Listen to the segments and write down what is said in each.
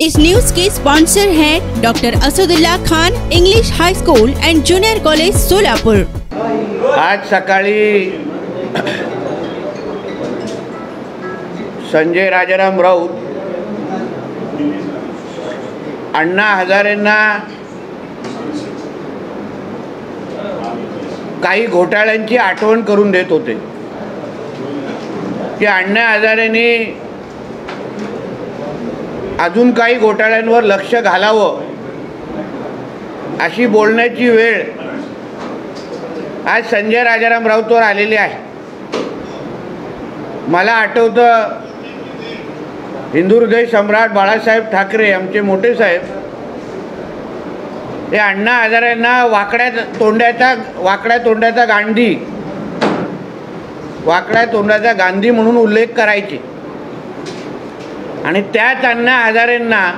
इस news के sponsor हैं doctor Asadullah Khan English high school and junior college Solapur. आज सकाळी संजय राजाराम राऊत अण्णा हजारेंना काही घोटाळ्यांची आठवण करून देत होते की अण्णा हजारेंनी अजून काही घोटाळ्यांवर लक्ष घालावं अशी बोलण्याची वेळ आज संजय राजाराम राऊतवर आलेली आहे। मला आठवतं हिंदू हृदय सम्राट बाळासाहेब ठाकरे आमचे मोठे साहेब हे अण्णा हजारेंना वाकड्या तोंडाचा गांधी म्हणून उल्लेख करायचे आणि त्याच अण्णा हजारेंना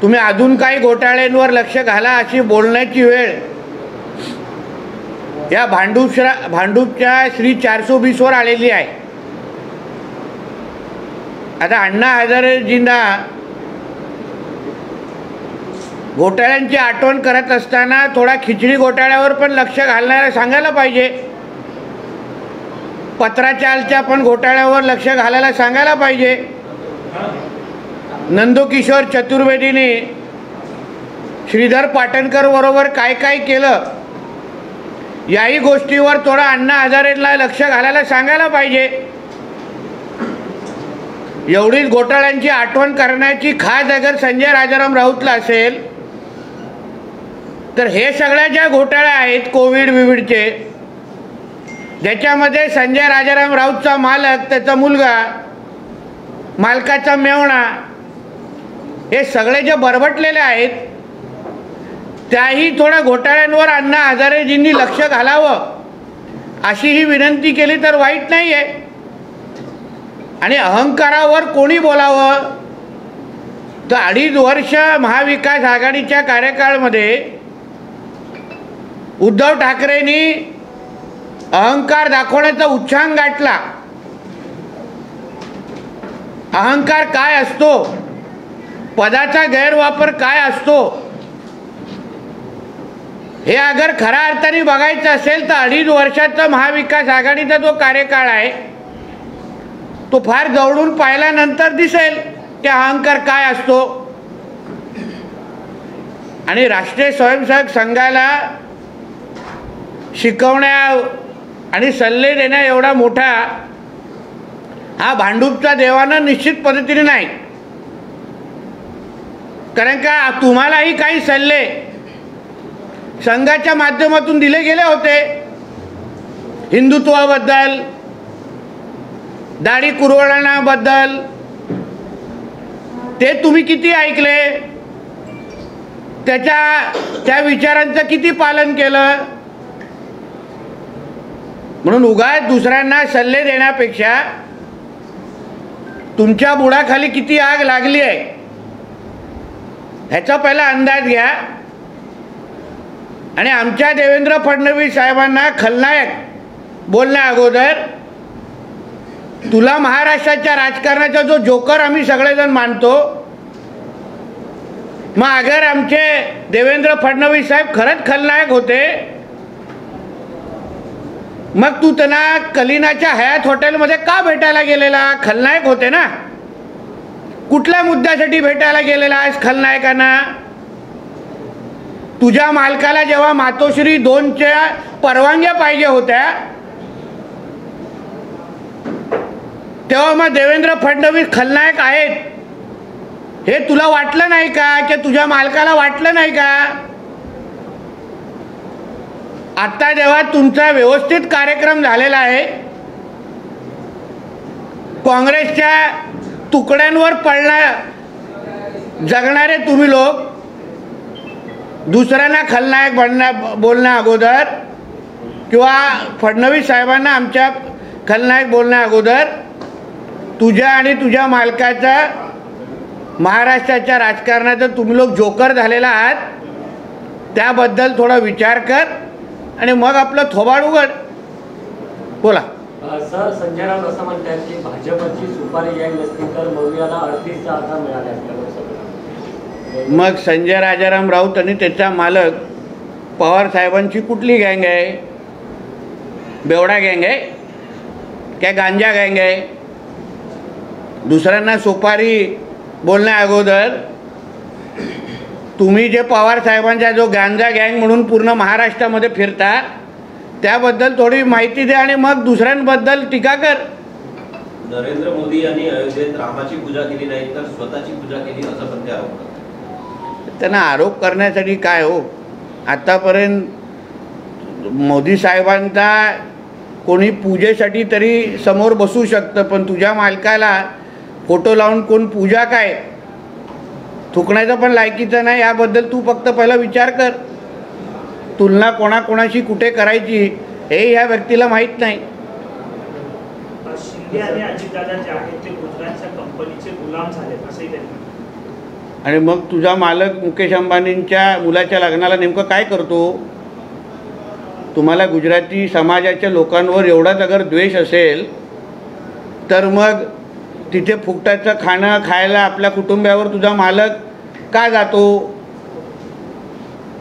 तुम्ही अजून काही घोटाळ्यांवर लक्ष घाला अशी बोलण्याची वेळ या भांडूपच्या श्री 420 वर आलेली आहे। आता अण्णा हजारेजींना घोटाळ्यांची आठवण करत असताना थोडा खिचडी घोटाळ्यावर पण लक्ष घालणारा सांगायला पाहिजे, पत्राचालच्या पण घोटाळ्यावर लक्ष घालायला सांगायला पाहिजे। नंदकिशोर चतुर्वेदीने श्रीधर पाटणकर बरोबर काय काय केलं याही गोष्टीवर थोडा अण्णा हजारेंना लक्ष घालायला सांगायला पाहिजे। एवढीच घोटाळ्यांची आठवण करण्याची खास अगर संजय राजाराम राऊतला असेल तर हे सगळ्या ज्या घोटाळे आहेत कोविडचे ज्याच्यामध्ये संजय राजाराम राऊतचा मालक, त्याचा मुलगा, मालकाचा मेवणा हे सगळे जे बरबटलेले आहेत त्याही थोड्या घोटाळ्यांवर अण्णा हजारेजींनी लक्ष घालावं अशी ही विनंती केली तर वाईट नाही आहे। आणि अहंकारावर कोणी बोलावं तर 2.5 वर्ष महाविकास आघाडीच्या कार्यकाळामध्ये उद्धव ठाकरेंनी अहंकार दाखवण्याचा उच्चांक गाठला। अहंकार काय असतो, पदाचा गैरवापर काय असतो हे अगर खऱ्या अर्थाने बघायचं असेल तर 2.5 वर्षाचा महाविकास आघाडीचा जो कार्यकाळ आहे तो फार जवळून पाहिल्यानंतर दिसेल की अहंकार काय असतो। आणि राष्ट्रीय स्वयंसेवक संघाला शिकवण्या आणि सल्ले देण्या एवढा मोठा हा भांडूपचा देवाना निश्चित पद्धतीने नाही, कारण का तुम्हालाही काही सल्ले संघाच्या माध्यमातून दिले गेले होते हिंदुत्वाबद्दल, दाढी कुरवडण्याबद्दल, ते तुम्ही किती ऐकले, त्या विचारांचं किती पालन केलं। म्हणून उगाच दुसऱ्यांना सल्ले देण्यापेक्षा तुमच्या बुडाखाली किती आग लागली आहे ह्याचा पहिला अंदाज घ्या। आणि आमच्या देवेंद्र फडणवीस साहेबांना खलनायक बोलण्या अगोदर तुला महाराष्ट्राच्या राजकारणाचा जो जोकर आम्ही सगळेजण मानतो, मग अगर आमचे देवेंद्र फडणवीस साहेब खरंच खलनायक होते मग तू त्यांना कलिनाच्या हयात हॉटेलमध्ये का भेटायला गेलेला? खलनायक होते ना, कुठल्या मुद्द्यासाठी भेटायला गेलेला आहेस खलनायकांना? तुझ्या मालकाला जेव्हा मातोश्री 2च्या परवानग्या पाहिजे होत्या तेव्हा मग देवेंद्र फडणवीस खलनायक आहेत हे तुला वाटलं नाही का? की तुझ्या मालकाला वाटलं नाही का? आता जेव्हा तुमचा व्यवस्थित कार्यक्रम झालेला आहे, काँग्रेसच्या तुकड्यांवर जगणारे तुम्ही लोक दुसऱ्यांना खलनायक बोलण्या अगोदर किंवा फडणवीस साहेबांना आमच्या खलनायक बोलण्या अगोदर तुझ्या आणि तुझ्या मालकाचा महाराष्ट्राच्या राजकारणाचा तुम्ही लोक जोकर झालेला आहात, त्याबद्दल थोडा विचार कर आणि मग आपलं थोबाड उघड। बोला। सर, संजय राऊत असं म्हणतात की भाजपची सुपारी गँग नसती तर मौर्याला 38चा आधार मिळाले असल्या लोकसभेला. मग संजय राजाराम राऊत आणि त्याचा मालक पवार साहेबांची कुठली गँग आहे? बेवडा गँग आहे काय गांजा गँग आहे? दुसऱ्यांना सुपारी बोलण्या अगोदर तुम्ही जे पवार साहेबांचा जो गांजा गँग म्हणून पूर्ण महाराष्ट्रामध्ये फिरता त्याबद्दल थोडी माहिती द्या आणि मग दुसऱ्यांबद्दल टीका कर. नरेंद्र मोदी यांनी अयोध्येत रामाची पूजा केली नाही तर स्वतःची पूजा केली असं पण ते आरोप करतात. त्यांना आरोप करण्यासाठी काय हो? आतापर्यंत मोदी साहेबांचा कोणी पूजेसाठी तरी समोर बसू शकतं, पण तुझ्या मालकाला फोटो लावून कोण पूजा काय थुकण्याचं पण लायकीचं नाही. याबद्दल तू फक्त पहिला विचार कर. तुलना कोणाकोणाशी कुठे करायची हे ह्या व्यक्तीला माहीत नाही. शिंदे आणि अजितदादा जे आहेत ते गुजरातच्या कंपनीचे गुलाम झालेत असंही त्यांनी. आणि मग तुझा मालक मुकेश अंबानींच्या मुलाच्या लग्नाला नेमकं काय करतो? तुम्हाला गुजराती समाजाच्या लोकांवर एवढाच अगर द्वेष असेल तर मग तिथे फुकटाचं खाणं खायला आपल्या कुटुंबावर तुझा मालक का जातो?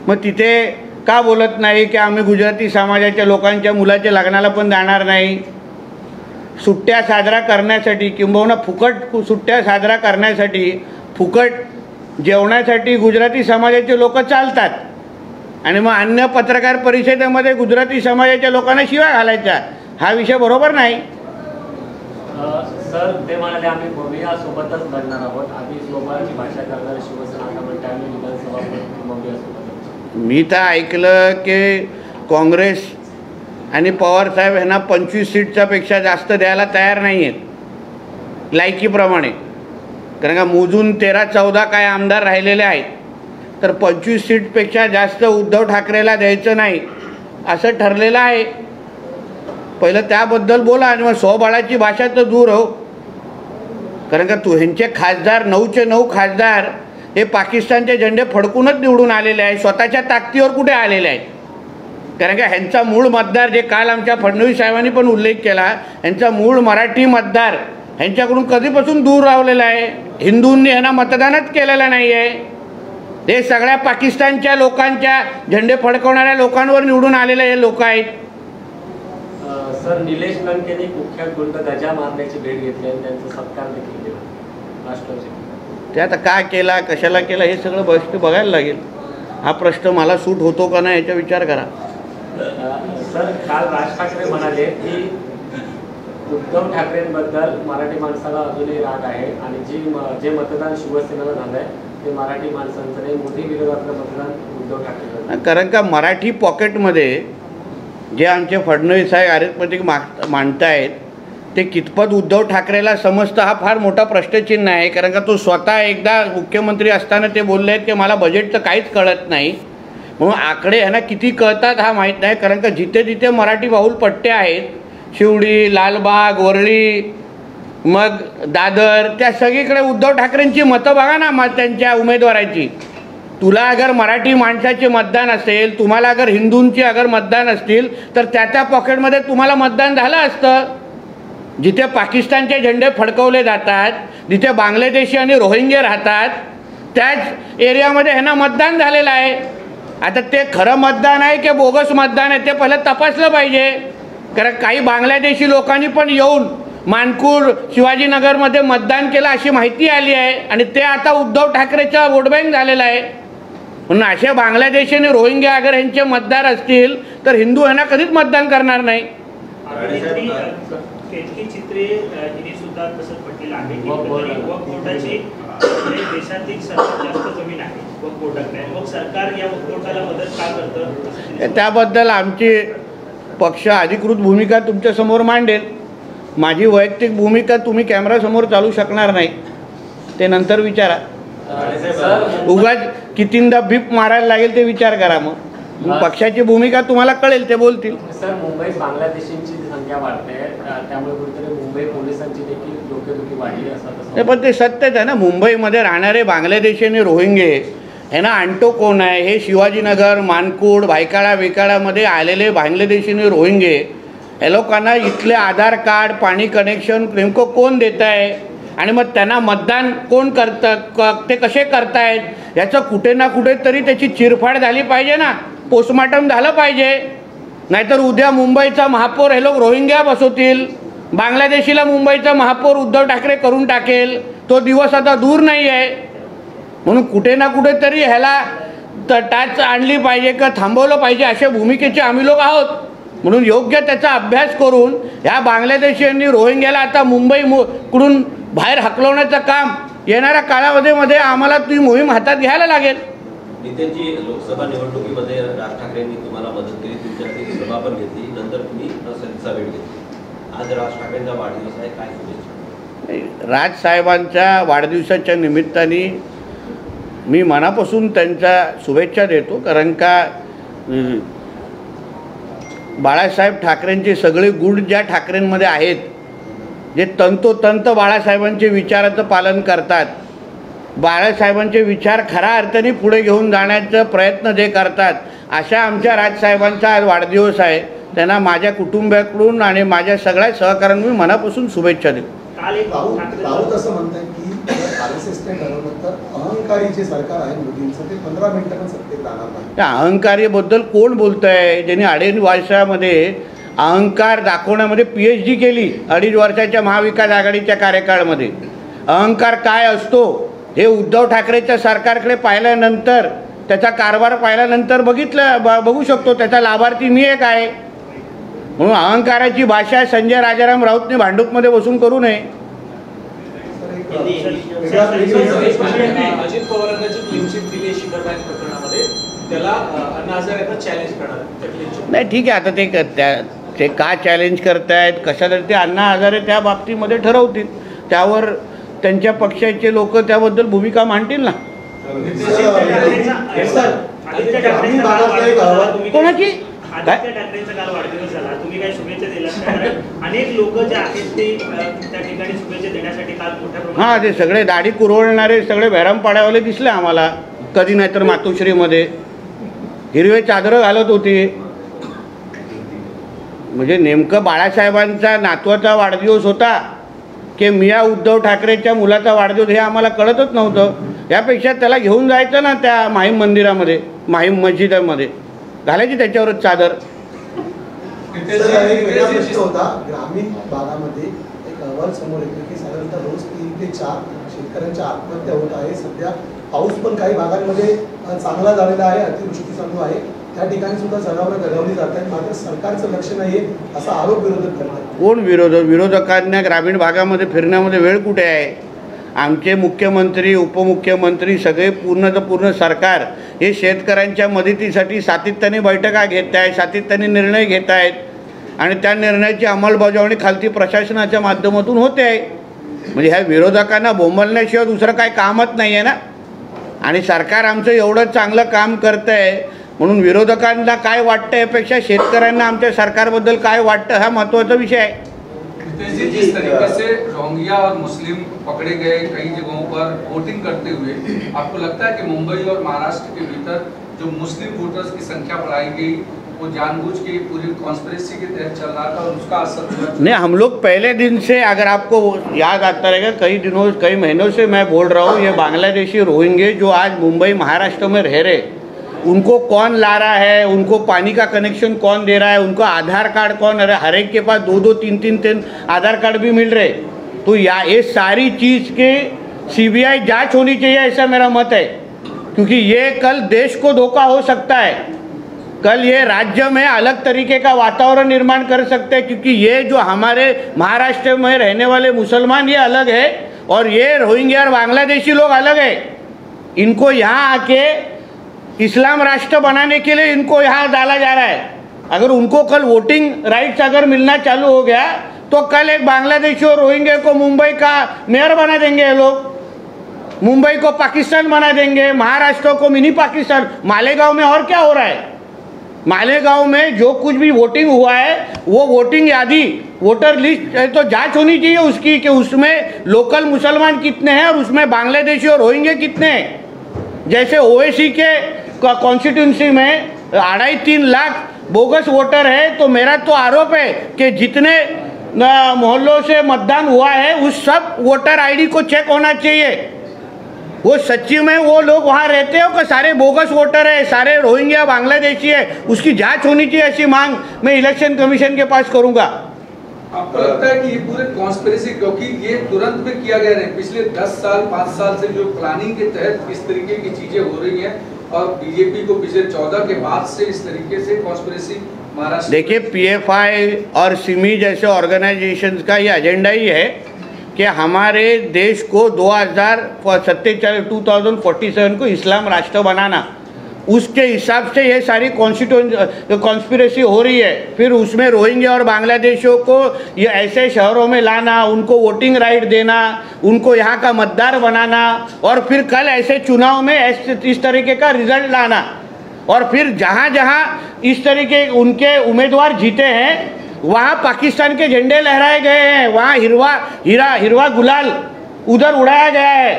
मग तिथे का बोलत नाही की आम्ही गुजराती समाजाच्या लोकांच्या मुलाच्या लग्नाला पण जाणार नाही? सुट्ट्या साजरा करण्यासाठी किंबहुना फुकट सुट्ट्या साजरा करण्यासाठी फुकट जेवणासाठी गुजराती समाजाचे लोक चालतात आणि मग अन्य पत्रकार परिषदेमध्ये गुजराती समाजाच्या लोकांना शिव्या घालायच्या. हा विषय बरोबर नाही. सर, ते म्हणाले आम्ही मौर्या सोबतच लढणार आहोत. आम्ही सोमवारची भाषा करणारे शिवसेना आता म्हणते आम्ही विधानसभा मौर्या सोबत. मी तर ऐकलं की काँग्रेस आणि पवारसाहेब यांना 25 सीटच्या पेक्षा जास्त द्यायला तयार नाही आहेत लायकीप्रमाणे. कारण का मोजून 13-14 काय आमदार राहिलेले आहेत, तर 25 सीटपेक्षा जास्त उद्धव ठाकरेला द्यायचं नाही असं ठरलेलं आहे. पहिलं त्याबद्दल बोला आणि मग स्वबळाची भाषा तर दूर हो. कारण का ह्यांचे खासदार 9चे 9 खासदार हे पाकिस्तानचे झेंडे फडकूनच निवडून आलेले आहे, स्वतःच्या ताकदीवर कुठे आलेले आहेत. कारण का ह्यांचा मूळ मतदार जे काल आमच्या फडणवीस साहेबांनी पण उल्लेख केला, ह्यांचा मूळ मराठी मतदार ह्यांच्याकडून कधीपासून दूर राहिलेला आहे. हिंदूंनी ह्यांना मतदानच केलेलं नाही आहे. हे सगळ्या पाकिस्तानच्या लोकांच्या झेंडे फडकवणाऱ्या लोकांवर निवडून आलेले हे लोक आहेत. सर, निलेश लंकेने कुख्यात गुंड गजा मारण्याची भेट घेतली आणि त्यांचा सत्कार देखील केला राष्ट्रपती. ते आता का केला, कशाला केला हे सगळं गोष्टी बघायला लागेल. हा प्रश्न मला सूट होतो का नाही याचा विचार करा. सर, काल राज ठाकरे म्हणाले की उद्धव ठाकरेंबद्दल मराठी माणसाला अजूनही राग आहे आणि जे मतदान शिवसेनेला झालं आहे ते मराठी माणसांचं नाही, मोदी विरोधातलं मतदान उद्धव ठाकरे. कारण का मराठी पॉकेटमध्ये जे आमचे फडणवीस साहेब अरिथमेटिक मांडतायत ते कितपत उद्धव ठाकरेला समजतं हा फार मोठा प्रश्नचिन्ह आहे. कारण का तो स्वतः एकदा मुख्यमंत्री असताना ते बोलले आहेत की मला बजेटचं काहीच कळत नाही, म्हणून आकडे ह्यांना किती कळतात हा माहीत नाही. कारण का जिथे जिथे मराठी बाहुल पट्टे आहेत, शिवडी, लालबाग, वरळी, मग दादर, त्या सगळीकडे उद्धव ठाकरेंची मतं बघा ना त्यांच्या उमेदवाराची. तुला अगर मराठी माणसाचे मतदान असेल, तुम्हाला अगर हिंदूंची अगर मतदान असतील तर त्या पॉकेटमध्ये तुम्हाला मतदान झालं असतं. जिथे पाकिस्तानचे झेंडे फडकवले जातात, जिथे बांगलादेशी आणि रोहिंगे राहतात, त्याच एरियामध्ये ह्यांना मतदान झालेलं आहे. आता ते खरं मतदान आहे की बोगस मतदान आहे ते पहिलं तपासलं पाहिजे. कारण काही बांगलादेशी लोकांनी पण येऊन मानपूर, शिवाजीनगरमध्ये मतदान केलं अशी माहिती आली आहे आणि ते आता उद्धव ठाकरेचा वोट बँक झालेला आहे. म्हणून असे बांगलादेशी आणि रोहिंगे अगर यांचे मतदार असतील तर हिंदू ह्यांना कधीच मतदान करणार नाही. केतकी चित्रे हिने सुद्धा तसंच म्हटलेलं आहे की वक्फ बोर्डाची देशातील सर्वात जास्त जमीन आहे वक्फ बोर्डाकडे. मग सरकार या वक्फ बोर्डाला मदत का करतं? त्याबद्दल आमची पक्ष अधिकृत भूमिका तुमच्यासमोर मांडेल. माझी वैयक्तिक भूमिका तुम्ही कॅमेरासमोर चालू शकणार नाही, ते नंतर विचारा. उगाच कितींदा बीप मारायला लागेल ते विचार करा. मग पक्षाची भूमिका तुम्हाला कळेल, ते बोलतील. सर, मुंबईत बांगलादेशींची संख्या वाढते, त्यामुळे कुठेतरी मुंबई पोलिसांची देखील डोकेदुखी वाढली असं. पण ते सत्यच आहे ना. मुंबईमध्ये राहणारे बांगलादेशी आणि रोहिंगे ह्यांना आणतो कोण आहे? हे शिवाजीनगर, मानकुड, भायखळा, विकाळामध्ये आलेले बांगलादेशी आणि रोहिंगे या लोकांना इथले आधार कार्ड, पाणी कनेक्शन नेमकं कोण देत आहे आणि मग त्यांना मतदान कोण करतं, ते कसे करतायत याचं कुठे ना कुठेतरी त्याची चिरफाड झाली पाहिजे ना, पोस्टमॉर्टम झालं पाहिजे. नाहीतर उद्या मुंबईचा महापौर हे लोक रोहिंग्या बसवतील, बांगलादेशीला मुंबईचा महापौर उद्धव ठाकरे करून टाकेल. तो दिवस आता दूर नाही आहे. म्हणून कुठे ना कुठेतरी ह्याला टाच आणली पाहिजे का थांबवलं पाहिजे अशा भूमिकेचे आम्ही लोक आहोत. म्हणून योग्य त्याचा अभ्यास करून ह्या बांगलादेशीयांनी रोहिंग्याला आता मुंबईकडून बाहेर हकलवण्याचं काम येणाऱ्या काळामध्ये आम्हाला ती मोहीम हातात घ्यायला लागेल. नितेशजी, लोकसभा निवडणुकीमध्ये राज ठाकरेंनी तुम्हाला मदत केली, तुमच्याकडे सभा पण घेतली, नंतर तुम्ही संसदेचा भेट घेतली. आज राज ठाकरेंचा वाढदिवस आहे, काय शुभेच्छा? राजसाहेबांच्या वाढदिवसाच्या निमित्ताने मी मनापासून त्यांच्या शुभेच्छा देतो. कारण का बाळासाहेब ठाकरेंचे सगळे गुण ज्या ठाकरेंमध्ये आहेत, जे तंतोतंत बाळासाहेबांचे विचाराचं पालन करतात, बाळासाहेबांचे विचार खऱ्या अर्थाने पुढे घेऊन जाण्याचा प्रयत्न जे करतात, अशा आमच्या राजसाहेबांचा आज वाढदिवस आहे. त्यांना माझ्या कुटुंबाकडून आणि माझ्या सगळ्या सहकाऱ्यांनी मनापासून शुभेच्छा देतो. राऊत असं म्हणतात की RSSने ठरवलं तर अहंकारी जे सरकार आहे मोदींचं ते 15 मिनिटांनी सत्तेत जाणार नाही. त्या अहंकारीबद्दल कोण बोलत आहे? ज्यांनी 2.5 वर्षामध्ये अहंकार दाखवण्यामध्ये PhD केली, 2.5 वर्षाच्या महाविकास आघाडीच्या कार्यकाळामध्ये. अहंकार काय असतो हे उद्धव ठाकरेच्या सरकारकडे पाहिल्यानंतर, त्याचा कारभार पाहिल्यानंतर बघू शकतो. त्याचा लाभार्थी मी एक आहे. म्हणून अहंकाराची भाषा संजय राजाराम राऊतने भांडूपमध्ये बसून करू नये. अजित पवारांना जी क्लीन चिट दिली शिखर बँक प्रकरणामध्ये, त्याला अण्णा हजारे चॅलेंज करणार. नाही, ठीक आहे. आता ते का चॅलेंज करतायत, कशाला, ते अण्णा हजारे त्या बाबतीमध्ये ठरवतील. त्यावर त्यांच्या पक्षाचे लोक त्याबद्दल भूमिका मांडतील ना. कोणाची? आदित्य ठाकरेंचा काल वाढदिवस झाला, तुम्ही काय शुभेच्छा दिल्या? अनेक लोक जे आहेत ते त्या ठिकाणी शुभेच्छा देण्यासाठी काल मोठ्या प्रमाणात. हां, ते सगळे दाढी कुरवळणारे सगळे बॅरमपाड्यावाले दिसले आम्हाला. कधी नाहीतर मातोश्रीमध्ये हिरवे चादरं घालत होती. म्हणजे नेमकं बाळासाहेबांचा नातवाचा वाढदिवस होता की मिया उद्धव ठाकरेच्या मुलाचा वाढदिवस हे आम्हाला कळतच नव्हतं. यापेक्षा त्याला घेऊन जायचं ना त्या माहीम मंदिरामध्ये, माहीम मस्जिदामध्ये, घालायची त्याच्यावरच चादर. एक वेगळा प्रश्न होता. ग्रामीण भागामध्ये एक अहवाल समोर येतो की साधारणतः रोज 3 ते 4 शेतकऱ्यांच्या आत्महत्या होत आहे. सध्या पाऊस पण काही भागांमध्ये चांगला झालेला आहे, अतिवृष्टी चालू आहे, त्या ठिकाणी सुद्धा जनावरं गरवली जात आहेत. मात्र सरकारचं लक्ष नाही आहे असा आरोप विरोधक करतात. कोण विरोधकांना ग्रामीण भागामध्ये फिरण्यामध्ये वेळ कुठे आहे? आमचे मुख्यमंत्री, उपमुख्यमंत्री सगळे पूर्ण सरकार हे शेतकऱ्यांच्या मदतीसाठी सातत्याने बैठका घेत आहे, सातत्याने निर्णय घेत आहेत आणि त्या निर्णयाची अंमलबजावणी खालती प्रशासनाच्या माध्यमातून होते आहे. म्हणजे ह्या विरोधकांना बोंबलण्याशिवाय दुसरं काही कामच नाही आहे ना. आणि सरकार आमचं एवढं चांगलं काम करतं आहे म्हणून विरोधकांना काय वाटतं यापेक्षा शेतकऱ्यांना आमच्या सरकारबद्दल काय वाटतं हा महत्त्वाचा विषय आहे. जिस तरीके से रोहिंग्या और मुस्लिम पकड़े गए कई जगहों पर वोटिंग करते हुए, आपको लगता है कि मुंबई और महाराष्ट्र के भीतर जो मुस्लिम वोटर्स की संख्या बढ़ाई गई वो जानबूझ के पूरी कॉन्स्पिरेसी के तहत चल रहा था और उसका असर हुआ? नहीं, हम लोग पहले दिन से, अगर आपको याद आता रहेगा, कई महीनों से मैं बोल रहा हूँ, ये बांग्लादेशी रोहिंगे जो आज मुंबई महाराष्ट्र में रह रहे, उनको कौन ला रहा है, उनको पानी का कनेक्शन कौन दे रहा है, उनको आधार कार्ड कौन, अरे हर एक के पास 2-2, 3-3 आधार कार्ड भी मिल रहे. तो ये सारी चीज़ के CBI जांच होनी चाहिए, ऐसा मेरा मत है. क्योंकि ये कल देश को धोखा हो सकता है. कल ये राज्य में अलग तरीके का वातावरण निर्माण कर सकते हैं. क्योंकि ये जो हमारे महाराष्ट्र में रहने वाले मुसलमान ये अलग है और ये रोहिंग्या और बांग्लादेशी लोग अलग है. इनको यहाँ आके इस्लाम राष्ट्र बनाने के लिए इनको यहाँ डाला जा रहा है. अगर उनको कल वोटिंग राइट्स अगर मिलना चालू हो गया तो कल एक बांग्लादेशी और रोहिंग्या को मुंबई का मेयर बना देंगे ये लोग. मुंबई को पाकिस्तान बना देंगे, महाराष्ट्र को मिनी पाकिस्तान. मालेगांव में और क्या हो रहा है? मालेगांव में जो कुछ भी वोटिंग हुआ है वो वोटिंग यादी, वोटर लिस्ट तो जांच होनी चाहिए उसकी कि उसमें लोकल मुसलमान कितने हैं और उसमें बांग्लादेशी और रोहिंग्या कितने हैं. जैसे OAC के कॉन्स्टिट्यूंसी में 2.5-3 लाख बोगस वोटर है तो मेरा तो आरोप है कि जितने मोहल्लों से मतदान हुआ है उस सब वोटर आईडी को चेक होना चाहिए। वो सच्ची में वो लोग वहाँ रहते हो कि सारे बोगस वोटर है, सारे रोहिंग्या बांग्लादेशी है, उसकी जांच होनी चाहिए। ऐसी मांग मैं इलेक्शन कमीशन के पास करूँगा। आपको लगता है कि ये पूरे कॉन्स्पिरेसी, क्योंकि ये तुरंत में किया गया नहीं, पिछले 10 साल 5 साल से जो प्लानिंग के तहत इस तरीके की चीजें हो रही हैं और बीजेपी को पिछले 14 के बाद से इस तरीके से कॉन्स्पिरेसी महाराष्ट्र। देखिए, पीएफआई और सिमी जैसे ऑर्गेनाइजेशंस का ये एजेंडा ही है कि हमारे देश को 2047 को इस्लाम राष्ट्र बनाना। उसके हिसाब से ये सारी कॉन्स्पिरेसी हो रही है। फिर उसमें रोहिंग्या और बांग्लादेशियों को ये ऐसे शहरों में लाना, उनको वोटिंग राइट देना, उनको यहाँ का मतदार बनाना और फिर कल ऐसे चुनाव में इस तरीके का रिजल्ट लाना। और फिर जहाँ जहाँ इस तरीके उनके उम्मीदवार जीते हैं वहाँ पाकिस्तान के झंडे लहराए गए हैं, वहाँ हिरवा गुलाल उधर उड़ाया गया है।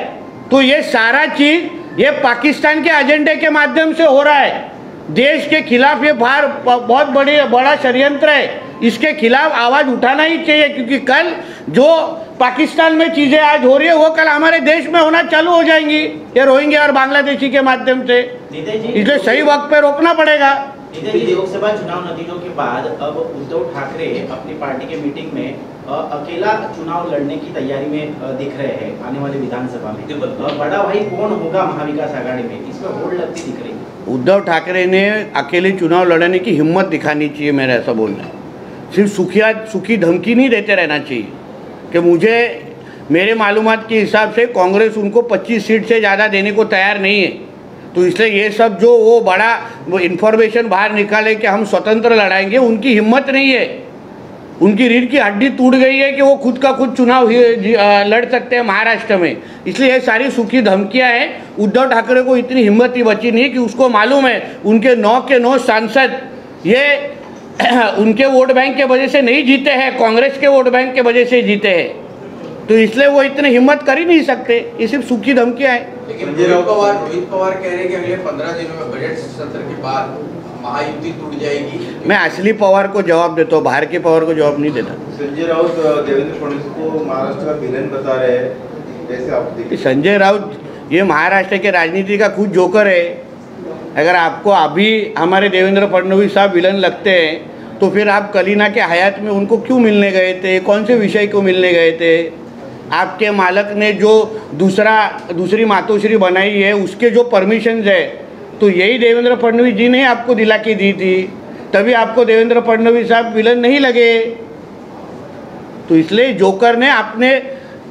तो ये सारा चीज़ ये पाकिस्तान के एजेंडे के माध्यम से हो रहा है। देश के खिलाफ ये बहुत बड़ा षड्यंत्र है। इसके खिलाफ आवाज़ उठाना ही चाहिए, क्योंकि कल जो पाकिस्तान में चीज़ें आज हो रही है वो कल हमारे देश में होना चालू हो जाएंगी, ये रोहिंग्या और बांग्लादेशी के माध्यम से। इसलिए सही वक्त पे रोकना पड़ेगा। लोकसभा चुनाव नतीजों के बाद अब उद्धव ठाकरे अपनी पार्टी के मीटिंग में अकेला चुनाव लड़ने की तैयारी में दिख रहे हैं आने वाले विधानसभा में। बड़ा भाई कौन होगा महाविकास आघाड़ी में, इसमें होड़ लगती दिख रही है। उद्धव ठाकरे ने अकेले चुनाव लड़ने की हिम्मत दिखानी चाहिए। मेरा ऐसा बोलना है, सिर्फ सूखी धमकी नहीं देते रहना चाहिए कि मेरे मालूमात के हिसाब से कांग्रेस उनको 25 सीट से ज़्यादा देने को तैयार नहीं है। तो इसलिए ये सब जो वो इन्फॉर्मेशन बाहर निकाले कि हम स्वतंत्र लड़ाएंगे, उनकी हिम्मत नहीं है। उनकी रीढ़ की हड्डी टूट गई है कि वो खुद का खुद चुनाव लड़ सकते हैं महाराष्ट्र में। इसलिए ये सारी सूखी धमकियां हैं। उद्धव ठाकरे को इतनी हिम्मत ही बची नहीं कि उसको मालूम है उनके 9 के 9 सांसद ये उनके वोट बैंक के वजह से नहीं जीते हैं, कांग्रेस के वोट बैंक के वजह से जीते हैं। तो इसलिए वो इतनी हिम्मत कर ही नहीं सकते। ये सिर्फ सूखी धमकियां हैं। लेकिन रोहित पवार कह रहे हैं कि अगले 15 दिनों में बजट सत्र के बाद महायुति टूट जाएगी। मैं असली पवार को जवाब देता हूँ, बाहर के पवार को जवाब नहीं देता। संजय राउत देवेंद्र फडणवीस को महाराष्ट्र का विलेन बता रहे हैं, कैसे आप देखते? संजय राउत ये महाराष्ट्र के राजनीति का खुद जोकर है। अगर आपको अभी हमारे देवेंद्र फडणवीस साहब विलन लगते हैं तो फिर आप कलीना के हयात में उनको क्यों मिलने गए थे, कौन से विषय को मिलने गए थे? आपके मालक ने जो दूसरी मातोश्री बनाई है उसके जो परमिशंस है तो यही देवेंद्र फडणवीस जी ने आपको दिला के दी थी, तभी आपको देवेंद्र फडणवीस साहब विलन नहीं लगे। तो इसलिए जोकर ने अपने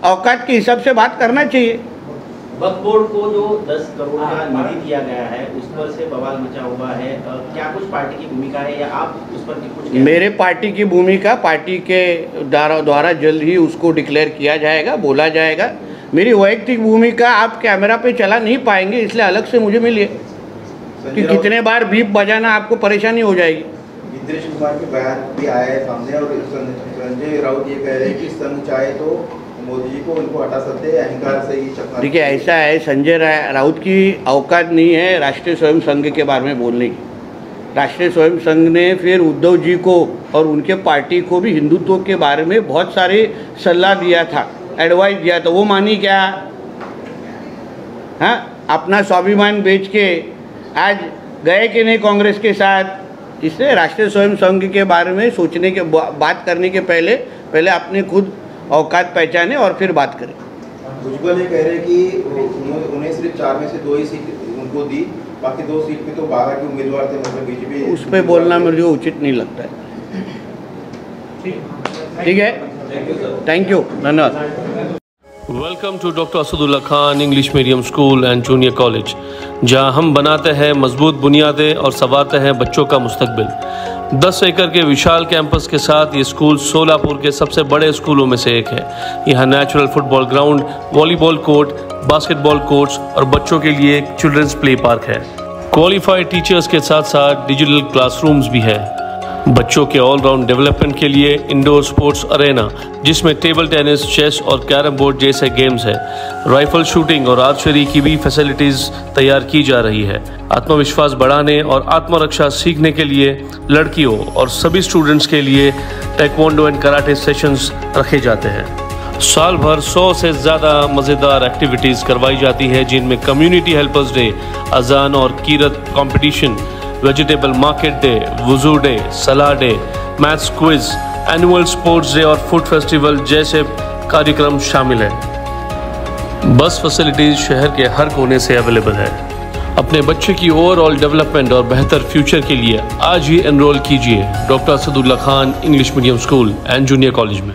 औकात के हिसाब से बात करना चाहिए। वक्फ बोर्ड को जो 10 करोड़ का निधि दिया गया है उस पर से बवाल मचा हुआ है, क्या कुछ पार्टी की भूमिका है या आप उस पर कुछ? मेरे पार्टी की भूमिका पार्टी के द्वारा जल्द ही उसको डिक्लेयर किया जाएगा, बोला जाएगा। मेरी वैयक्तिक भूमिका आप कैमरा पे चला नहीं पाएंगे, इसलिए अलग से मुझे मिलिए कि कितने बार बीप बजाना आपको परेशानी हो जाएगी। नीतीश कुमार के बयान भी आए हैं सामने और संजय राउत ये कह रहे हैं कि संघ चाहे तो मोदी जी को उनको हटा सकते हैं, अहंकार से ही चकना। देखिए ऐसा है, संजय राउत की औकात नहीं है राष्ट्रीय स्वयं संघ के बारे में बोलने की। राष्ट्रीय स्वयं संघ ने फिर उद्धव जी को और उनके पार्टी को भी हिंदुत्व के बारे में बहुत सारे सलाह दिया था, एडवाइस दिया था। वो मानी क्या? हाँ, अपना स्वाभिमान बेच के आज गए कि नहीं कांग्रेस के साथ। इससे राष्ट्रीय स्वयं संघ के बारे में सोचने के बात करने के पहले अपने खुद औकात पहचाने और फिर बात करें। भुजबल ये कह रहे हैं कि उन्हें सिर्फ 4 में से 2 ही सीट उनको दी, बाकी 2 सीट पे तो बाहर के उम्मीदवार थे, मतलब बीजेपी। उस पर बोलना मुझे उचित नहीं लगता है। ठीक है, थैंक यू, धन्यवाद। Welcome to doctor Asadullah Khan English medium school and junior college, जहां हम बनाते हैं मजबूत बुनियादें और संवारते हैं बच्चों का मुस्तकबिल। 10 एकड़ के विशाल कैंपस के साथ ये स्कूल सोलापुर के सबसे बड़े स्कूलों में से एक है। यहाँ natural football ground, volleyball court, basketball courts और बच्चों के लिए एक चिल्ड्रंस प्ले पार्क है। क्वालिफाइड टीचर्स के साथ साथ डिजिटल क्लासरूम्स भी है। बच्चों के ऑलराउंड डेवलपमेंट के लिए इंडोर स्पोर्ट्स अरेना, जिसमें टेबल टेनिस, चेस और कैरम बोर्ड जैसे गेम्स है, राइफल शूटिंग और आर्चरी की भी फैसिलिटीज तैयार की जा रही है। आत्मविश्वास बढ़ाने और आत्मरक्षा सीखने के लिए लड़कियों और सभी स्टूडेंट्स के लिए टेक्वांडो एंड कराटे सेशंस रखे जाते हैं। साल भर 100 से ज़्यादा मज़ेदार एक्टिविटीज़ करवाई जाती है, जिनमें कम्युनिटी हेल्पर्स डे, अजान और कीरत कंपटीशन, वेजिटेबल मार्केट डे, वुजू डे, सलाह day, maths quiz, annual sports day और फूड फेस्टिवल जैसे कार्यक्रम शामिल हैं। बस फैसिलिटीज शहर के हर कोने से अवेलेबल है। अपने बच्चे की ओवरऑल डेवलपमेंट और बेहतर फ्यूचर के लिए आज ही एनरोल कीजिए doctor Asadullah Khan English medium school and junior college में।